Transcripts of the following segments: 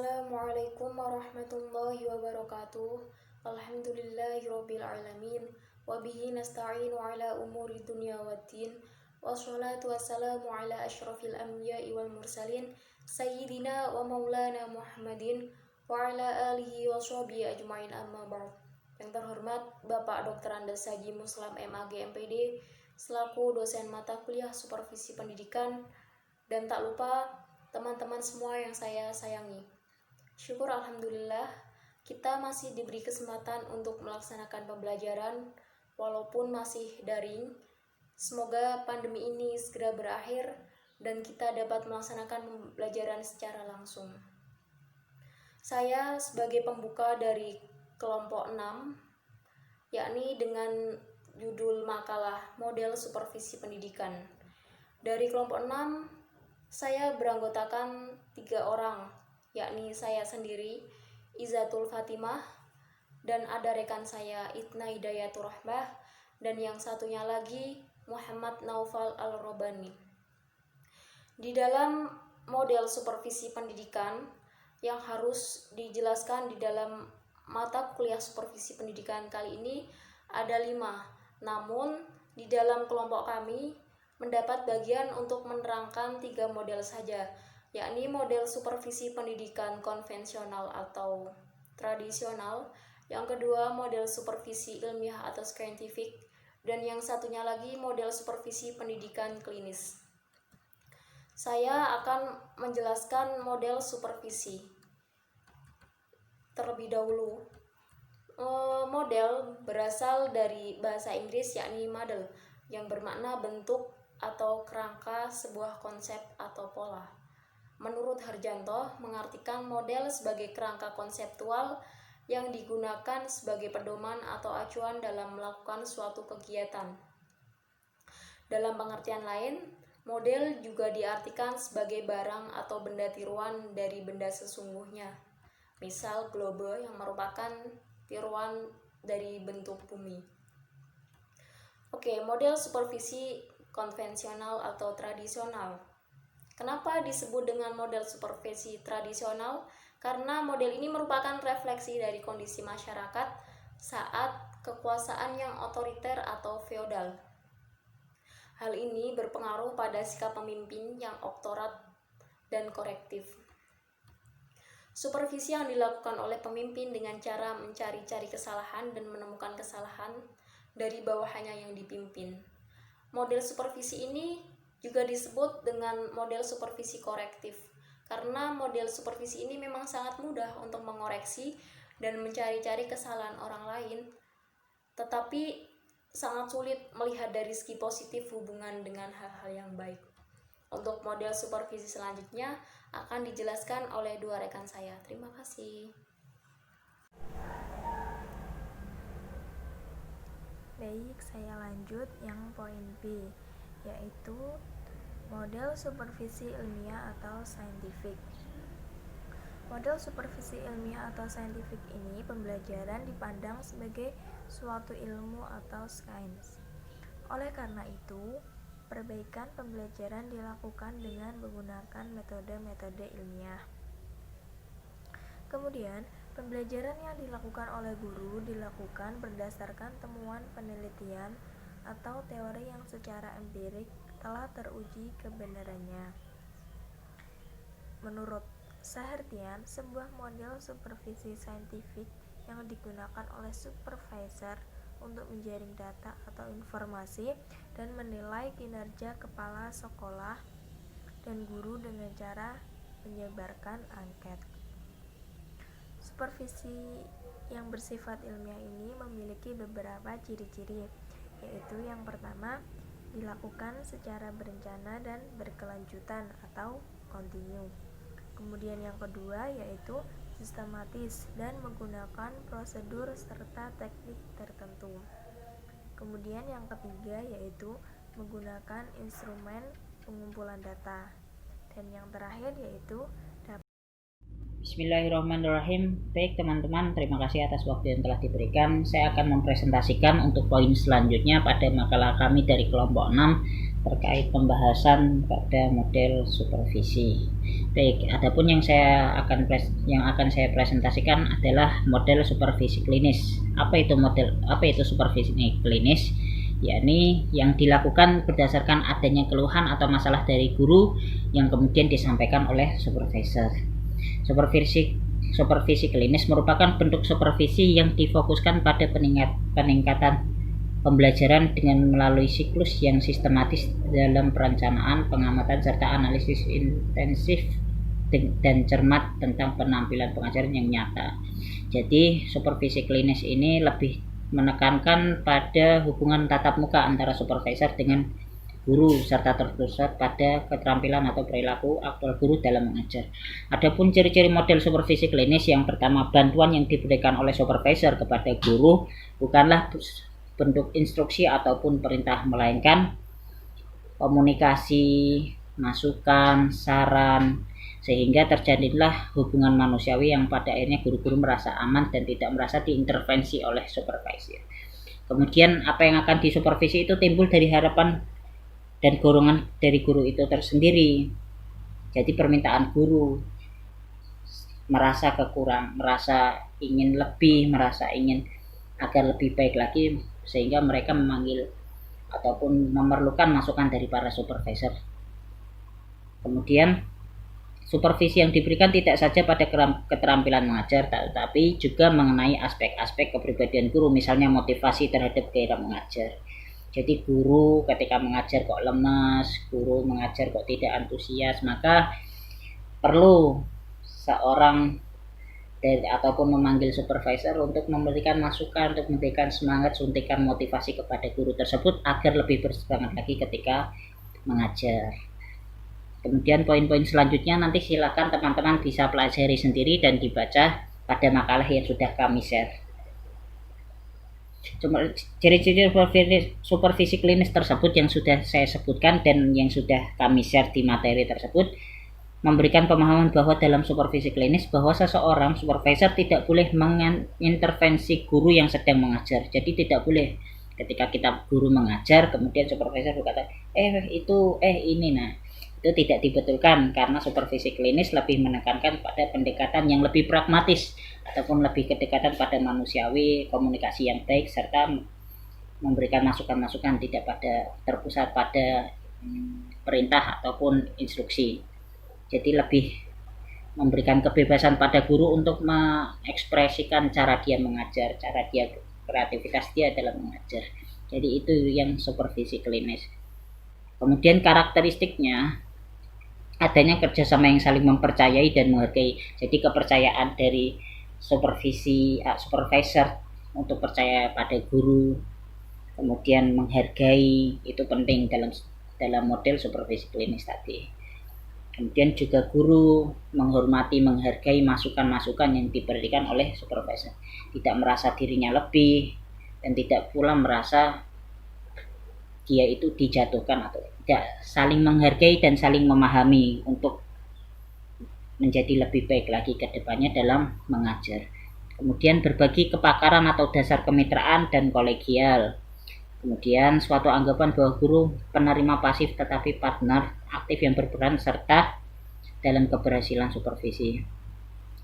Assalamualaikum warahmatullahi wabarakatuh. Alhamdulillahirabbil alamin. Wabihi nasta'inu ala umuri dunya waddin. Wassalatu wassalamu ala asyrafil anbiya'i wal mursalin sayyidina wa maulana Muhammadin wa ala alihi wa sahbihi ajmain, amma ba'd. Yang terhormat Bapak Dr. Andes Haji Muslam MAG MPD selaku dosen mata kuliah supervisi pendidikan, dan tak lupa teman-teman semua yang saya sayangi. Syukur alhamdulillah kita masih diberi kesempatan untuk melaksanakan pembelajaran walaupun masih daring. Semoga pandemi ini segera berakhir dan kita dapat melaksanakan pembelajaran secara langsung. Saya sebagai pembuka dari kelompok 6, yakni dengan judul makalah Model Supervisi Pendidikan. Dari kelompok 6 saya beranggotakan 3 orang, yakni saya sendiri, Izatul Fatimah, dan ada rekan saya, Itna Hidayatur Rahmah, dan yang satunya lagi, Muhammad Naufal Al-Robani. Di dalam model supervisi pendidikan yang harus dijelaskan di dalam mata kuliah supervisi pendidikan kali ini ada 5, namun di dalam kelompok kami mendapat bagian untuk menerangkan 3 model saja, yakni model supervisi pendidikan konvensional atau tradisional, yang kedua model supervisi ilmiah atau scientific, dan yang satunya lagi model supervisi pendidikan klinis. Saya akan menjelaskan model supervisi terlebih dahulu. Model berasal dari bahasa Inggris yakni model, yang bermakna bentuk atau kerangka sebuah konsep atau pola. Menurut Harjanto, mengartikan model sebagai kerangka konseptual yang digunakan sebagai pedoman atau acuan dalam melakukan suatu kegiatan. Dalam pengertian lain, model juga diartikan sebagai barang atau benda tiruan dari benda sesungguhnya. Misal globe yang merupakan tiruan dari bentuk bumi. Oke, model supervisi konvensional atau tradisional. Kenapa disebut dengan model supervisi tradisional? Karena model ini merupakan refleksi dari kondisi masyarakat saat kekuasaan yang otoriter atau feodal. Hal ini berpengaruh pada sikap pemimpin yang oktorat dan korektif. Supervisi yang dilakukan oleh pemimpin dengan cara mencari-cari kesalahan dan menemukan kesalahan dari bawahannya yang dipimpin. Model supervisi ini juga disebut dengan model supervisi korektif, karena model supervisi ini memang sangat mudah untuk mengoreksi dan mencari-cari kesalahan orang lain, tetapi sangat sulit melihat dari segi positif hubungan dengan hal-hal yang baik. Untuk model supervisi selanjutnya akan dijelaskan oleh 2 rekan saya. Terima kasih. Baik, saya lanjut yang poin B, yaitu model supervisi ilmiah atau scientific. Model supervisi ilmiah atau scientific ini pembelajaran dipandang sebagai suatu ilmu atau sains. Oleh karena itu, perbaikan pembelajaran dilakukan dengan menggunakan metode-metode ilmiah. Kemudian, pembelajaran yang dilakukan oleh guru dilakukan berdasarkan temuan penelitian atau teori yang secara empirik telah teruji kebenarannya. Menurut Sahertian, sebuah model supervisi saintifik yang digunakan oleh supervisor untuk menjaring data atau informasi dan menilai kinerja kepala sekolah dan guru dengan cara menyebarkan angket. Supervisi yang bersifat ilmiah ini memiliki beberapa ciri-ciri, yaitu yang pertama, dilakukan secara berencana dan berkelanjutan atau kontinu. Kemudian yang kedua yaitu sistematis dan menggunakan prosedur serta teknik tertentu. Kemudian yang ketiga yaitu menggunakan instrumen pengumpulan data. Dan yang terakhir yaitu Bismillahirrahmanirrahim. Baik teman-teman, terima kasih atas waktu yang telah diberikan. Saya akan mempresentasikan untuk poin selanjutnya pada makalah kami dari kelompok 6 terkait pembahasan pada model supervisi. Baik, adapun yang akan saya presentasikan adalah model supervisi klinis. Apa itu supervisi klinis? Yakni yang dilakukan berdasarkan adanya keluhan atau masalah dari guru yang kemudian disampaikan oleh supervisor. Supervisi klinis merupakan bentuk supervisi yang difokuskan pada peningkatan pembelajaran dengan melalui siklus yang sistematis dalam perencanaan, pengamatan, serta analisis intensif dan cermat tentang penampilan pengajaran yang nyata. Jadi supervisi klinis ini lebih menekankan pada hubungan tatap muka antara supervisor dengan guru serta terpusat pada keterampilan atau perilaku aktual guru dalam mengajar. Adapun ciri-ciri model supervisi klinis, yang pertama, bantuan yang diberikan oleh supervisor kepada guru bukanlah bentuk instruksi ataupun perintah, melainkan komunikasi, masukan, saran, sehingga terjadilah hubungan manusiawi yang pada akhirnya guru-guru merasa aman dan tidak merasa diintervensi oleh supervisor. Kemudian apa yang akan disupervisi itu timbul dari harapan dan dorongan dari guru itu tersendiri. Jadi permintaan guru merasa ingin lebih, merasa ingin agar lebih baik lagi, sehingga mereka memanggil ataupun memerlukan masukan dari para supervisor. Kemudian supervisi yang diberikan tidak saja pada keterampilan mengajar, tetapi juga mengenai aspek-aspek kepribadian guru, misalnya motivasi terhadap gairah mengajar. Jadi guru ketika mengajar kok lemas, guru mengajar kok tidak antusias, maka perlu seorang ataupun memanggil supervisor untuk memberikan masukan, untuk memberikan semangat, suntikan motivasi kepada guru tersebut agar lebih bersemangat lagi ketika mengajar. Kemudian poin-poin selanjutnya nanti silakan teman-teman bisa pelajari sendiri dan dibaca pada makalah yang sudah kami share. Ciri-ciri supervisi klinis tersebut yang sudah saya sebutkan dan yang sudah kami share di materi tersebut memberikan pemahaman bahwa dalam supervisi klinis bahwa seseorang supervisor tidak boleh mengintervensi guru yang sedang mengajar. Jadi tidak boleh ketika kita guru mengajar kemudian supervisor berkata ini. Itu tidak dibetulkan, karena supervisi klinis lebih menekankan pada pendekatan yang lebih pragmatis ataupun lebih kedekatan pada manusiawi, komunikasi yang baik, serta memberikan masukan-masukan, tidak terpusat pada perintah ataupun instruksi. Jadi lebih memberikan kebebasan pada guru untuk mengekspresikan cara dia mengajar, kreativitas dia dalam mengajar. Jadi itu yang supervisi klinis. Kemudian karakteristiknya adanya kerjasama yang saling mempercayai dan menghargai. Jadi kepercayaan dari supervisor untuk percaya pada guru, kemudian menghargai, itu penting dalam model supervisi klinis tadi. Kemudian juga guru menghormati, menghargai masukan-masukan yang diberikan oleh supervisor, tidak merasa dirinya lebih dan tidak pula merasa dia itu dijatuhkan, atau tidak, saling menghargai dan saling memahami untuk menjadi lebih baik lagi ke depannya dalam mengajar. Kemudian berbagi kepakaran atau dasar kemitraan dan kolegial. Kemudian suatu anggapan bahwa guru penerima pasif tetapi partner aktif yang berperan serta dalam keberhasilan supervisi.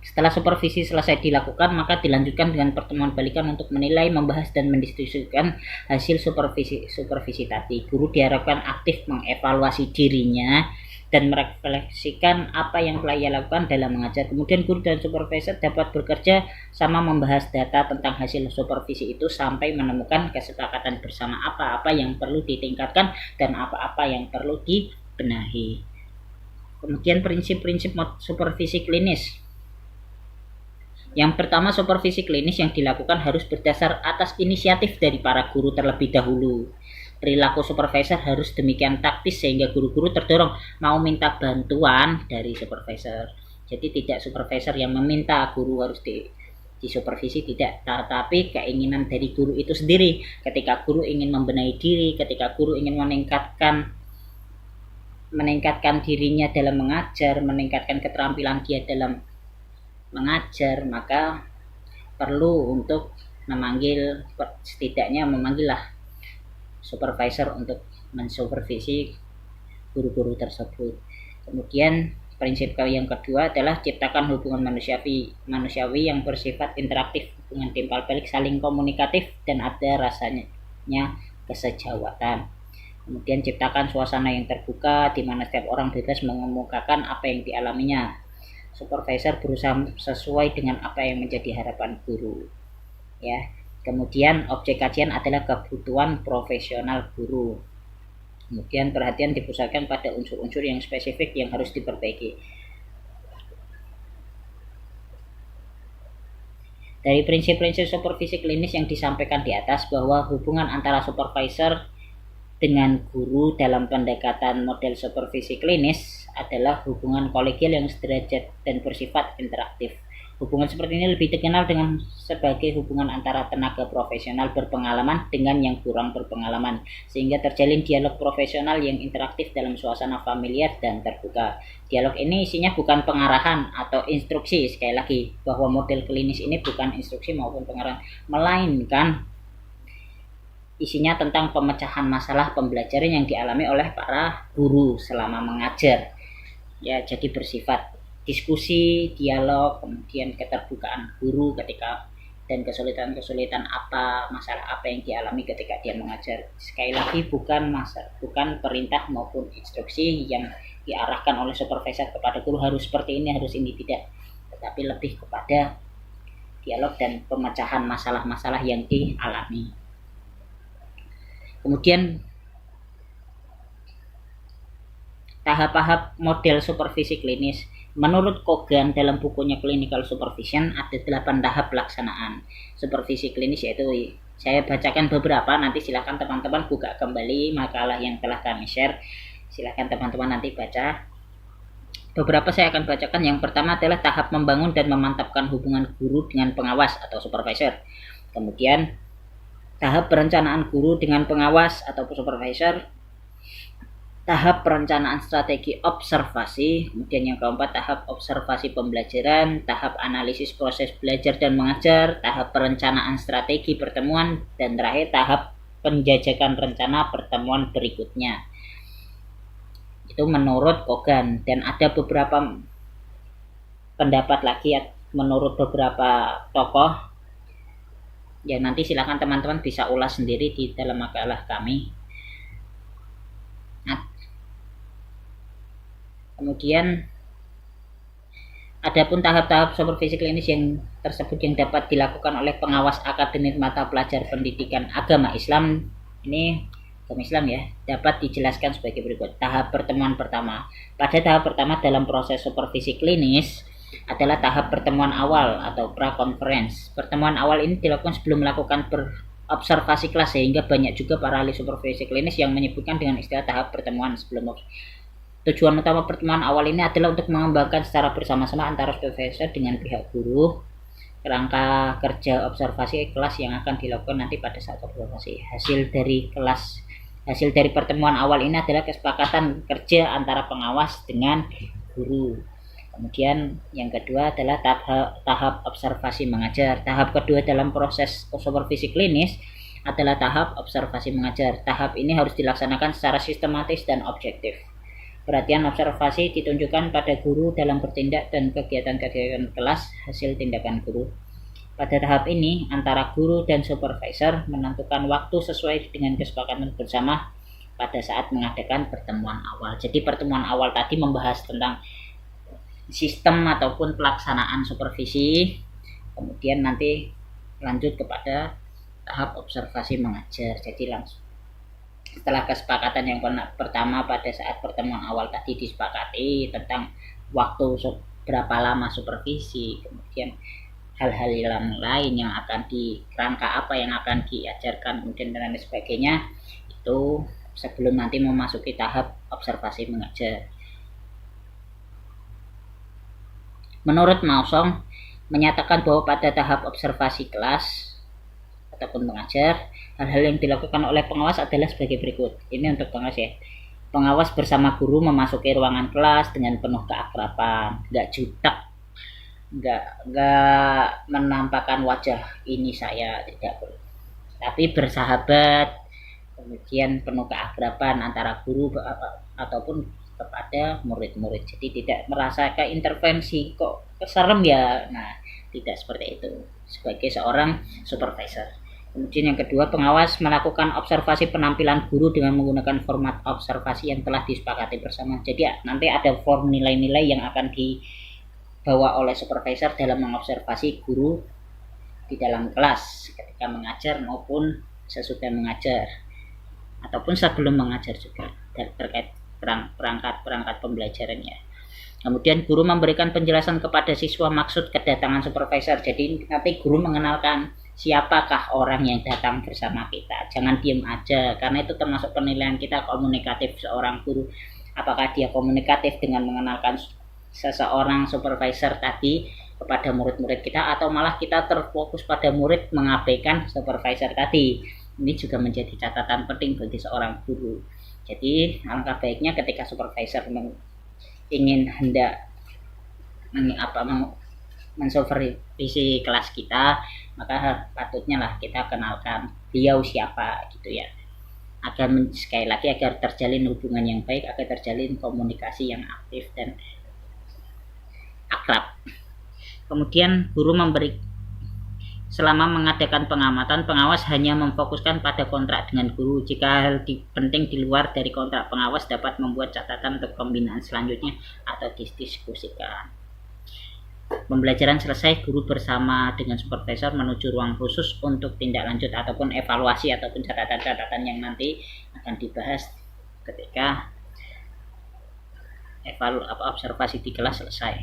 Setelah supervisi selesai dilakukan, maka dilanjutkan dengan pertemuan balikan untuk menilai, membahas, dan mendiskusikan hasil supervisi tadi. Guru diharapkan aktif mengevaluasi dirinya dan merefleksikan apa yang telah ia lakukan dalam mengajar. Kemudian guru dan supervisor dapat bekerja sama membahas data tentang hasil supervisi itu sampai menemukan kesepakatan bersama apa-apa yang perlu ditingkatkan dan apa-apa yang perlu dibenahi. Kemudian prinsip-prinsip supervisi klinis. Yang pertama, supervisi klinis yang dilakukan harus berdasar atas inisiatif dari para guru terlebih dahulu. Perilaku supervisor harus demikian taktis sehingga guru-guru terdorong mau minta bantuan dari supervisor. Jadi tidak supervisor yang meminta guru harus disupervisi, tidak, tetapi keinginan dari guru itu sendiri. Ketika guru ingin membenahi diri, ketika guru ingin meningkatkan dirinya dalam mengajar, meningkatkan keterampilan dia dalam mengajar, maka perlu untuk setidaknya memanggillah supervisor untuk mensupervisi guru-guru tersebut. Kemudian prinsip yang kedua adalah ciptakan hubungan manusiawi yang bersifat interaktif, hubungan timbal balik, saling komunikatif, dan ada rasanya kesejawatan. Kemudian ciptakan suasana yang terbuka di mana setiap orang bebas mengemukakan apa yang dialaminya. Supervisor berusaha sesuai dengan apa yang menjadi harapan guru. Ya. Kemudian objek kajian adalah kebutuhan profesional guru. Kemudian perhatian dipusatkan pada unsur-unsur yang spesifik yang harus diperbaiki. Dari prinsip-prinsip supervisi klinis yang disampaikan di atas bahwa hubungan antara supervisor dengan guru dalam pendekatan model supervisi klinis adalah hubungan kolegial yang sederajat dan bersifat interaktif. Hubungan seperti ini lebih dikenal dengan sebagai hubungan antara tenaga profesional berpengalaman dengan yang kurang berpengalaman, sehingga terjalin dialog profesional yang interaktif dalam suasana familiar dan terbuka. Dialog ini isinya bukan pengarahan atau instruksi, sekali lagi bahwa model klinis ini bukan instruksi maupun pengarahan, melainkan isinya tentang pemecahan masalah pembelajaran yang dialami oleh para guru selama mengajar. Ya, jadi bersifat diskusi, dialog, kemudian keterbukaan guru ketika dan kesulitan-kesulitan apa, masalah apa yang dialami ketika dia mengajar. Sekali lagi bukan perintah maupun instruksi yang diarahkan oleh supervisor kepada guru harus seperti ini, harus ini, tidak. Tetapi lebih kepada dialog dan pemecahan masalah-masalah yang dialami. Kemudian tahap-tahap model supervisi klinis. Menurut Kogan dalam bukunya Clinical Supervision ada 8 tahap pelaksanaan supervisi klinis, yaitu saya bacakan beberapa, nanti silakan teman-teman buka kembali makalah yang telah kami share. Silakan teman-teman nanti baca. Beberapa saya akan bacakan. Yang pertama adalah tahap membangun dan memantapkan hubungan guru dengan pengawas atau supervisor. Kemudian tahap perencanaan guru dengan pengawas atau supervisor, tahap perencanaan strategi observasi, kemudian yang keempat tahap observasi pembelajaran, tahap analisis proses belajar dan mengajar, tahap perencanaan strategi pertemuan, dan terakhir tahap penjajakan rencana pertemuan berikutnya. Itu menurut Kogan, dan ada beberapa pendapat lagi menurut beberapa tokoh. Ya, nanti silakan teman-teman bisa ulas sendiri di dalam makalah kami. Nah, kemudian adapun tahap-tahap supervisi klinis yang tersebut yang dapat dilakukan oleh pengawas akademik mata pelajar pendidikan agama Islam, ini agama Islam ya, dapat dijelaskan sebagai berikut. Tahap pertemuan pertama. Pada tahap pertama dalam proses supervisi klinis adalah tahap pertemuan awal atau pra-conference. Pertemuan awal ini dilakukan sebelum melakukan observasi kelas, sehingga banyak juga para ahli supervisi klinis yang menyebutkan dengan istilah tahap pertemuan sebelum. Tujuan utama pertemuan awal ini adalah untuk mengembangkan secara bersama-sama antara supervisor dengan pihak guru kerangka kerja observasi kelas yang akan dilakukan nanti pada saat observasi. Hasil dari pertemuan awal ini adalah kesepakatan kerja antara pengawas dengan guru. Kemudian yang kedua adalah tahap observasi mengajar. Tahap kedua dalam proses supervisi klinis adalah tahap observasi mengajar. Tahap ini harus dilaksanakan secara sistematis dan objektif. Perhatian observasi ditunjukkan pada guru dalam bertindak dan kegiatan-kegiatan kelas hasil tindakan guru. Pada tahap ini, antara guru dan supervisor menentukan waktu sesuai dengan kesepakatan bersama pada saat mengadakan pertemuan awal. Jadi pertemuan awal tadi membahas tentang sistem ataupun pelaksanaan supervisi, kemudian nanti lanjut kepada tahap observasi mengajar. Jadi langsung setelah kesepakatan yang pertama pada saat pertemuan awal tadi disepakati tentang waktu berapa lama supervisi, kemudian hal-hal yang lain yang akan kerangka apa yang akan diajarkan, kemudian dan lain sebagainya, itu sebelum nanti memasuki tahap observasi mengajar. Menurut Mausong menyatakan bahwa pada tahap observasi kelas ataupun mengajar, hal-hal yang dilakukan oleh pengawas adalah sebagai berikut. Ini untuk pengawas ya. Pengawas bersama guru memasuki ruangan kelas dengan penuh keakraban, nggak jutek, nggak menampakkan wajah ini saya, tidak, tapi bersahabat, kemudian penuh keakraban antara guru ataupun kepada murid-murid. Jadi tidak merasa kayak intervensi kok serem ya. Nah, tidak seperti itu sebagai seorang supervisor. Kemudian yang kedua, pengawas melakukan observasi penampilan guru dengan menggunakan format observasi yang telah disepakati bersama. Jadi nanti ada form nilai-nilai yang akan dibawa oleh supervisor dalam mengobservasi guru di dalam kelas ketika mengajar maupun sesudah mengajar ataupun sebelum mengajar juga terkait perangkat pembelajarannya. Kemudian guru memberikan penjelasan kepada siswa maksud kedatangan supervisor. Jadi nanti guru mengenalkan siapakah orang yang datang bersama kita. Jangan diem aja, karena itu termasuk penilaian kita komunikatif seorang guru. Apakah dia komunikatif dengan mengenalkan seseorang supervisor tadi kepada murid-murid kita, atau malah kita terfokus pada murid mengabaikan supervisor tadi. Ini juga menjadi catatan penting bagi seorang guru. Jadi alangkah baiknya ketika supervisor hendak mensupervisi kelas kita, maka patutnya lah kita kenalkan beliau siapa gitu ya, agar sekali lagi agar terjalin hubungan yang baik, agar terjalin komunikasi yang aktif dan akrab. Kemudian guru selama mengadakan pengamatan, pengawas hanya memfokuskan pada kontrak dengan guru. Jika hal penting di luar dari kontrak, pengawas dapat membuat catatan untuk pembinaan selanjutnya atau didiskusikan. Pembelajaran selesai, guru bersama dengan supervisor menuju ruang khusus untuk tindak lanjut ataupun evaluasi ataupun catatan-catatan yang nanti akan dibahas ketika observasi di kelas selesai.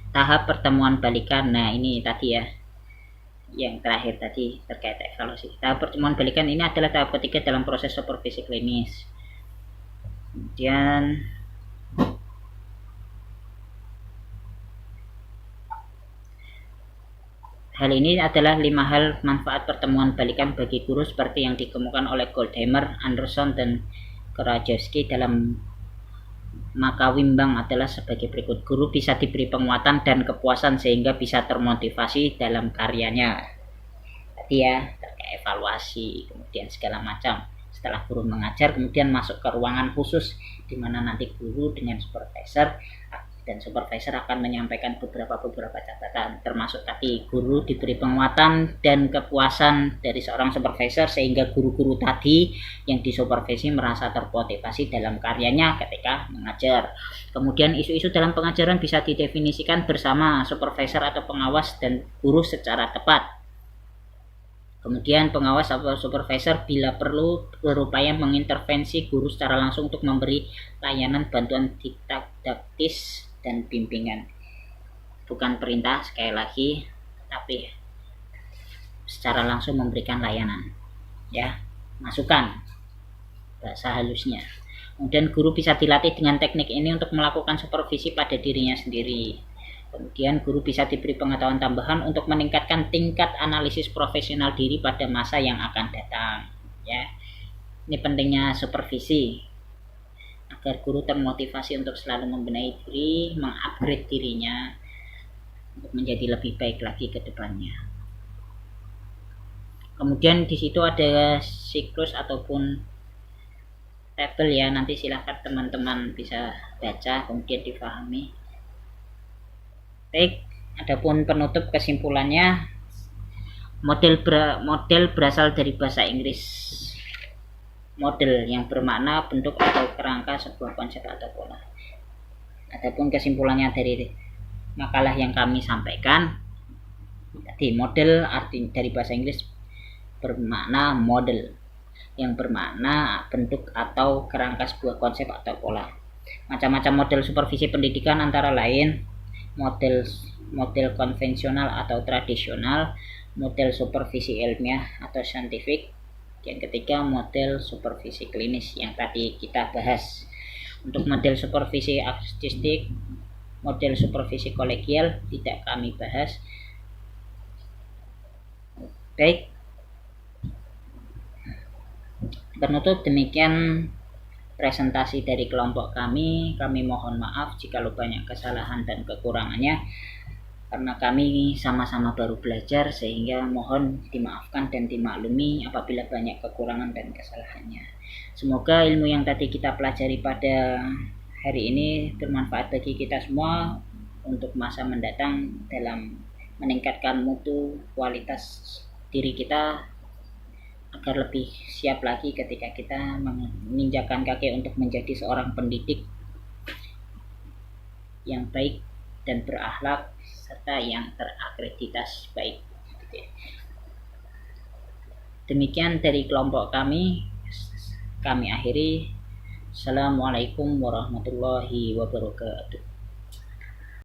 Tahap pertemuan balikan. Nah, ini tadi ya, yang terakhir tadi terkait evaluasi. Tahap pertemuan balikan ini adalah tahap ketiga dalam proses supervisi klinis. Kemudian hal ini adalah 5 hal manfaat pertemuan balikan bagi guru seperti yang dikemukakan oleh Goldhammer, Anderson, dan Krajewski dalam maka Wimbang adalah sebagai berikut. Guru bisa diberi penguatan dan kepuasan sehingga bisa termotivasi dalam karyanya. Tadi ya, terkait evaluasi, kemudian segala macam. Setelah guru mengajar, kemudian masuk ke ruangan khusus di mana nanti guru dengan supervisor, dan supervisor akan menyampaikan beberapa catatan, termasuk tadi guru diberi penguatan dan kepuasan dari seorang supervisor sehingga guru-guru tadi yang disupervisi merasa termotivasi dalam karyanya ketika mengajar. Kemudian isu-isu dalam pengajaran bisa didefinisikan bersama supervisor atau pengawas dan guru secara tepat. Kemudian pengawas atau supervisor bila perlu berupaya mengintervensi guru secara langsung untuk memberi layanan bantuan didaktis dan bimbingan. Bukan perintah, sekali lagi, tapi secara langsung memberikan layanan, ya, masukan, bahasa halusnya. Kemudian guru bisa dilatih dengan teknik ini untuk melakukan supervisi pada dirinya sendiri. Kemudian guru bisa diberi pengetahuan tambahan untuk meningkatkan tingkat analisis profesional diri pada masa yang akan datang, ya. Ini pentingnya supervisi agar guru termotivasi untuk selalu membenahi diri, mengupgrade dirinya untuk menjadi lebih baik lagi ke depannya. Kemudian di situ ada siklus ataupun tabel ya, nanti silahkan teman-teman bisa baca kemudian difahami. Baik, adapun penutup kesimpulannya, model berasal dari bahasa Inggris. Model yang bermakna bentuk atau kerangka sebuah konsep atau pola. Adapun kesimpulannya dari makalah yang kami sampaikan, tadi model arti dari bahasa Inggris bermakna model, yang bermakna bentuk atau kerangka sebuah konsep atau pola. Macam-macam model supervisi pendidikan antara lain model konvensional atau tradisional, model supervisi ilmiah atau scientific. Yang ketiga, model supervisi klinis yang tadi kita bahas. Untuk model supervisi artistik, model supervisi kolegial tidak kami bahas. Baik, penutup demikian presentasi dari kelompok kami. Kami mohon maaf jika banyak kesalahan dan kekurangannya. karena kami sama-sama baru belajar, sehingga mohon dimaafkan dan dimaklumi apabila banyak kekurangan dan kesalahannya. Semoga ilmu yang tadi kita pelajari pada hari ini bermanfaat bagi kita semua untuk masa mendatang dalam meningkatkan mutu kualitas diri kita agar lebih siap lagi ketika kita menginjakkan kaki untuk menjadi seorang pendidik yang baik dan berakhlak serta yang terakreditasi baik. Demikian dari kelompok kami akhiri. Assalamualaikum warahmatullahi wabarakatuh.